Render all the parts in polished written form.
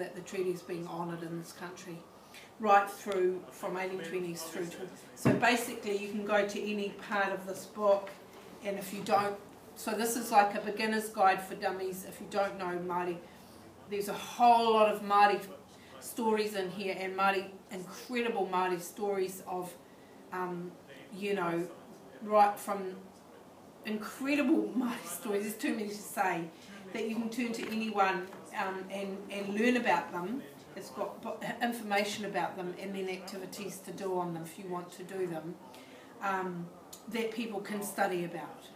that the treaty is being honoured in this country, right through from 1820s through to. So basically, you can go to any part of this book, and if you don't, so this is like a beginner's guide for dummies. If you don't know Māori, there's a whole lot of Māori stories in here, and incredible Māori stories of, you know, right from incredible Māori stories. There's too many to say, that you can turn to anyone and learn about them. It's got information about them and then activities to do on them if you want to do them, that people can study about.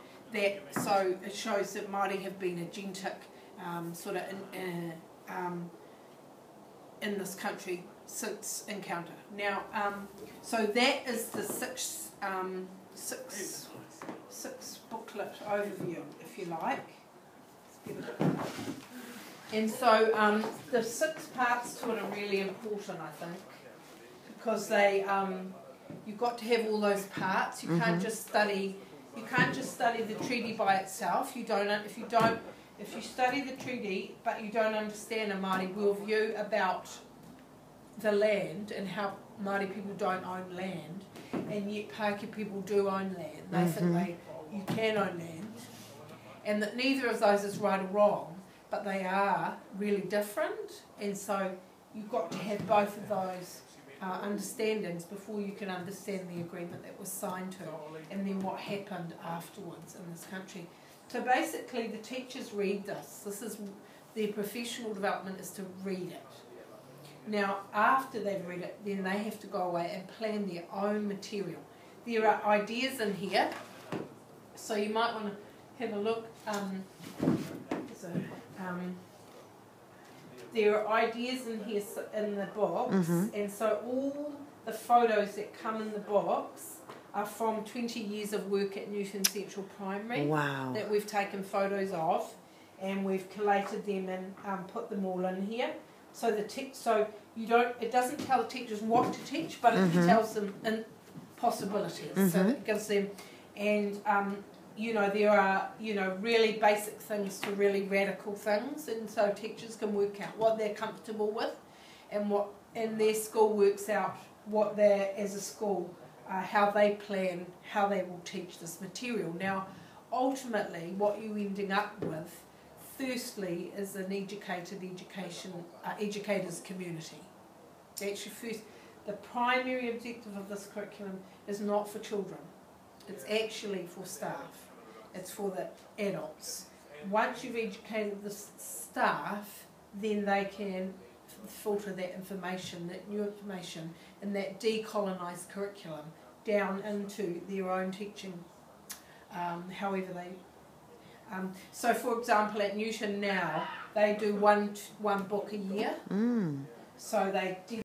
So it shows that Māori have been agentic sort of in this country since encounter. Now, so that is the six booklet overview, if you like. And so the 6 parts to it are really important, I think, because they you've got to have all those parts. You can't just study. You can't just study the treaty by itself. If you study the treaty but you don't understand a Māori worldview about the land and how Māori people don't own land, and yet Pākehā people do own land. They think you can own land, and that neither of those is right or wrong, but they are really different. And so you've got to have both of those understandings before you can understand the agreement that was signed to, and then what happened afterwards in this country. So basically the teachers read this. This is their professional development, is to read it. Now after they've read it, then they have to go away and plan their own material. There are ideas in here, so you might want to have a look. There are ideas in here in the box, and so all the photos that come in the box are from 20 years of work at Newton Central Primary. Wow. That we've taken photos of, and we've collated them and put them all in here. So it doesn't tell the teachers what to teach, but it tells them possibilities. So it gives them, and you know, there are, you know, really basic things to really radical things, and so teachers can work out what they're comfortable with, and what in their school works out what they're, as a school, how they plan, how they will teach this material. Now, ultimately, what you're ending up with, firstly, is an educators community. That's your first. The primary objective of this curriculum is not for children. It's actually for staff. It's for the adults. Once you've educated the staff, then they can filter that information, that new information, and that decolonised curriculum down into their own teaching, however they... so for example, at Newton now, they do one book a year. So they